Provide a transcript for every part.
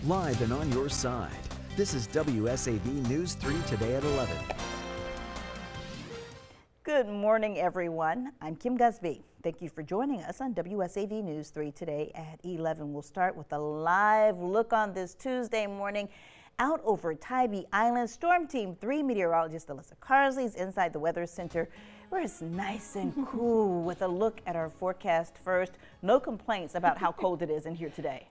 Live and on your side. This is WSAV News 3 today at 11. Good morning, everyone. I'm Kim Gusby. Thank you for joining us on WSAV News 3 today at 11. We'll start with a live look on this Tuesday morning out over Tybee Island. Storm Team 3 meteorologist Alyssa Carsley is inside the Weather Center where it's nice and cool with a look at our forecast first. No complaints about how cold it is in here today.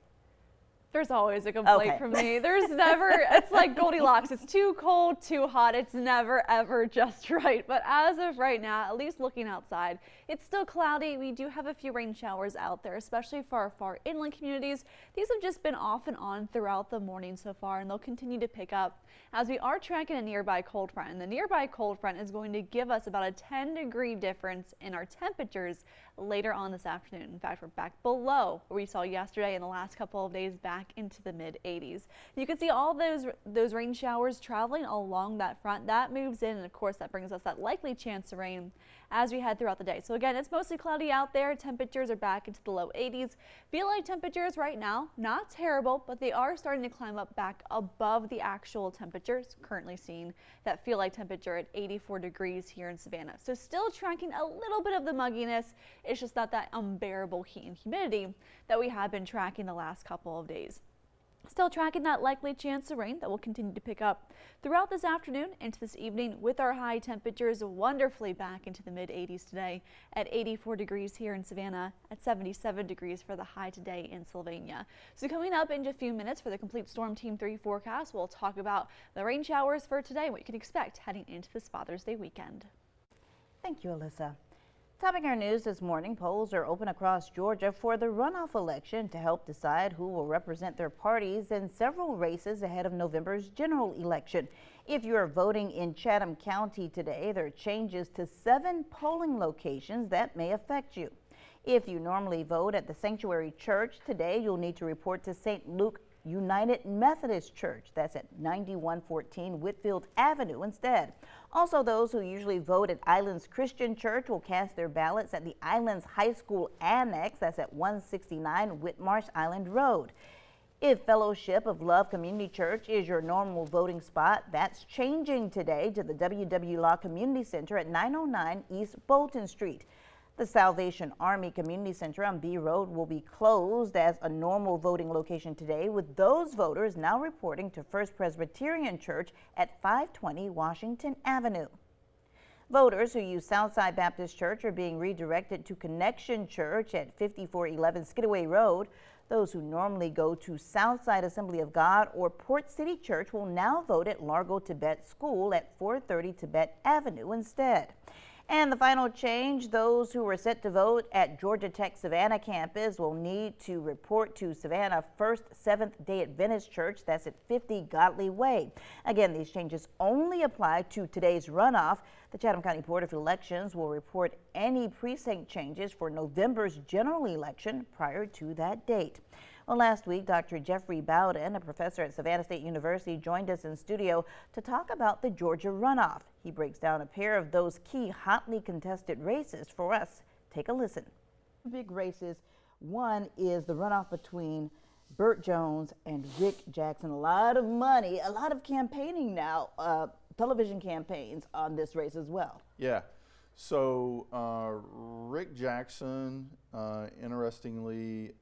There's always a complaint from me. There's never, it's like Goldilocks. It's too cold, too hot. It's never, ever just right. But as of right now, at least looking outside, it's still cloudy. We do have a few rain showers out there, especially for our far inland communities. These have just been off and on throughout the morning so far, and they'll continue to pick up as we are tracking a nearby cold front. And the nearby cold front is going to give us about a 10-degree difference in our temperatures later on this afternoon. In fact, we're back below where we saw yesterday and the last couple of days, back into the mid-80s. You can see all those rain showers traveling along that front. That moves in, and of course that brings us that likely chance of rain as we head throughout the day. So again, it's mostly cloudy out there. Temperatures are back into the low 80s. Feel like temperatures right now, not terrible, but they are starting to climb up back above the actual temperatures. Currently seeing that feel like temperature at 84 degrees here in Savannah. So still tracking a little bit of the mugginess. It's just not that unbearable heat and humidity that we have been tracking the last couple of days. Still tracking that likely chance of rain that will continue to pick up throughout this afternoon into this evening, with our high temperatures wonderfully back into the mid-80s today at 84 degrees here in Savannah, at 77 degrees for the high today in Sylvania. So coming up in just a few minutes for the complete Storm Team 3 forecast, we'll talk about the rain showers for today and what you can expect heading into this Father's Day weekend. Thank you, Alyssa. Topping our news this morning, polls are open across Georgia for the runoff election to help decide who will represent their parties in several races ahead of November's general election. If you are voting in Chatham County today, there are changes to 7 polling locations that may affect you. If you normally vote at the Sanctuary Church today, you'll need to report to St. Luke United Methodist Church. That's at 9114 Whitfield Avenue instead. Also, those who usually vote at Islands Christian Church will cast their ballots at the Islands High School Annex. That's at 169 Whitmarsh Island Road. If Fellowship of Love Community Church is your normal voting spot, that's changing today to the WW Law Community Center at 909 East Bolton Street. The Salvation Army Community Center on B Road will be closed as a normal voting location today, with those voters now reporting to First Presbyterian Church at 520 Washington Avenue. Voters who use Southside Baptist Church are being redirected to Connection Church at 5411 Skidaway Road. Those who normally go to Southside Assembly of God or Port City Church will now vote at Largo Tibet School at 430 Tibet Avenue instead. And the final change, those who were set to vote at Georgia Tech Savannah campus will need to report to Savannah First Seventh-day Adventist Church. That's at 50 Godly Way. Again, these changes only apply to today's runoff. The Chatham County Board of Elections will report any precinct changes for November's general election prior to that date. Well, last week, Dr. Jeffrey Bowden, a professor at Savannah State University, joined us in studio to talk about the Georgia runoff. He breaks down a pair of those key hotly contested races for us. Take a listen. Big races. One is the runoff between Burt Jones and Rick Jackson. A lot of money, a lot of campaigning now, television campaigns on this race as well. Yeah. So Rick Jackson, interestingly,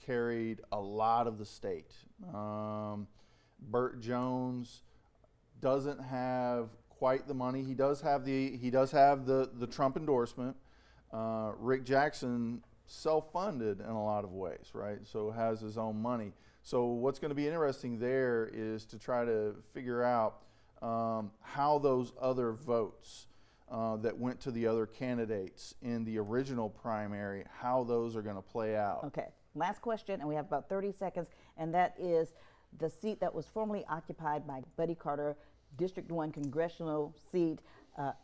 carried a lot of the state. Burt Jones doesn't have quite the money. He does have the Trump endorsement. Rick Jackson self-funded in a lot of ways, right? So has his own money. So what's going to be interesting there is to try to figure out how those other votes that went to the other candidates in the original primary, how those are going to play out. Okay, last question, and we have about 30 seconds, and that is the seat that was formerly occupied by Buddy Carter, District 1 congressional seat.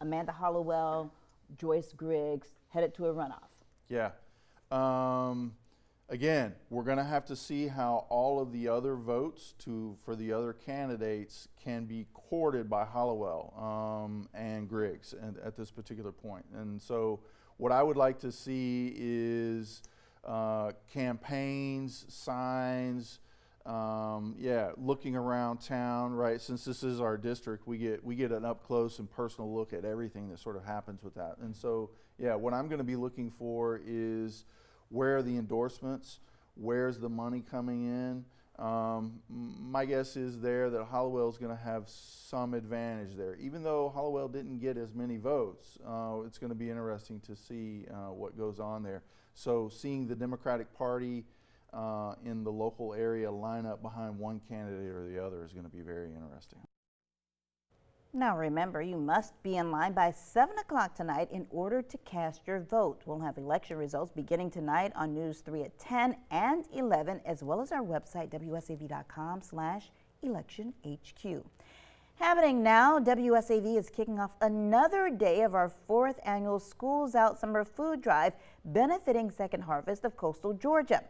Amanda Hollowell, Joyce Griggs, headed to a runoff. Yeah. Again, we're going to have to see how all of the other votes for the other candidates can be courted by Hollowell and Griggs at this particular point. And so what I would like to see is campaigns, signs, Yeah, looking around town, right? Since this is our district, we get an up close and personal look at everything that sort of happens with that. And so, yeah, what I'm going to be looking for is where are the endorsements, where's the money coming in. My guess is there that Hollowell is going to have some advantage there. Even though Hollowell didn't get as many votes, it's going to be interesting to see what goes on there. So seeing the Democratic Party in the local area line up behind one candidate or the other is going to be very interesting. Now remember, you must be in line by 7 o'clock tonight in order to cast your vote. We'll have election results beginning tonight on News 3 at 10 and 11, as well as our website, wsav.com/electionhq. Happening now, WSAV is kicking off another day of our 4th annual Schools Out Summer Food Drive, benefiting Second Harvest of Coastal Georgia.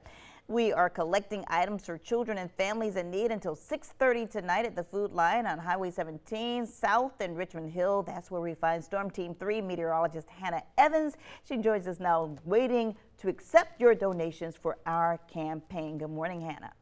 We are collecting items for children and families in need until 6:30 tonight at the food line on Highway 17 South in Richmond Hill. That's where we find Storm Team 3 meteorologist Hannah Evans. She joins us now waiting to accept your donations for our campaign. Good morning, Hannah.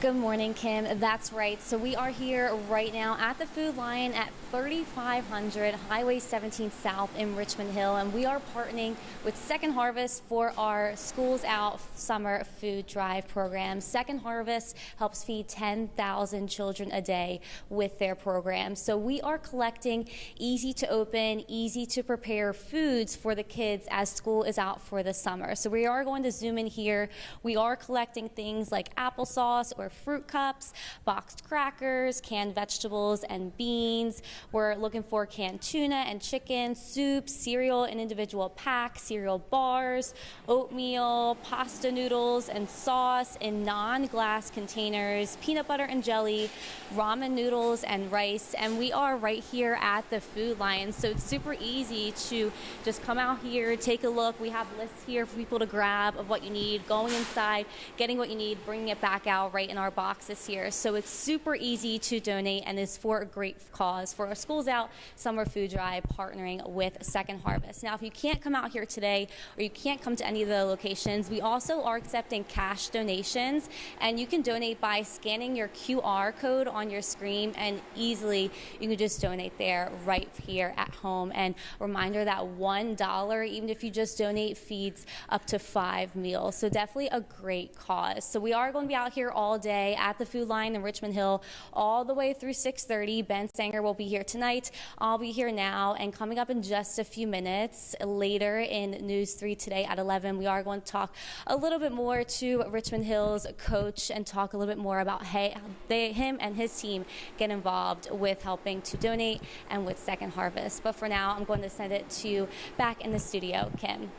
Good morning, Kim. That's right. So we are here right now at the food line at 3500 Highway 17 South in Richmond Hill, and we are partnering with Second Harvest for our Schools Out Summer Food Drive program. Second Harvest helps feed 10,000 children a day with their program. So we are collecting easy to open, easy to prepare foods for the kids as school is out for the summer. So we are going to zoom in here. We are collecting things like applesauce or fruit cups, boxed crackers, canned vegetables and beans. We're looking for canned tuna and chicken, soup, cereal in individual packs, cereal bars, oatmeal, pasta noodles and sauce in non-glass containers, peanut butter and jelly, ramen noodles and rice. And we are right here at the food line, so it's super easy to just come out here, take a look. We have lists here for people to grab of what you need, going inside, getting what you need, bringing it back out right in our boxes here. So it's super easy to donate and is for a great cause for our Schools Out Summer Food Drive, partnering with Second Harvest. Now, if you can't come out here today or you can't come to any of the locations, we also are accepting cash donations, and you can donate by scanning your QR code on your screen, and easily you can just donate there right here at home. And reminder that $1, even if you just donate, feeds up to 5 meals. So definitely a great cause. So we are going to be out here all day at the food line in Richmond Hill all the way through 6:30. Ben Sanger will be here tonight. I'll be here now, and coming up in just a few minutes later in News 3 today at 11, we are going to talk a little bit more to Richmond Hill's coach and talk a little bit more about how him and his team get involved with helping to donate and with Second Harvest. But for now, I'm going to send it to you back in the studio, Kim.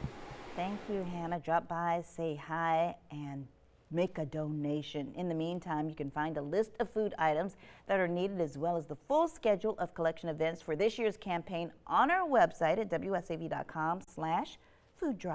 Thank you, Hannah. Drop by, say hi, and make a donation. In the meantime, you can find a list of food items that are needed, as well as the full schedule of collection events for this year's campaign on our website at wsav.com/food drive.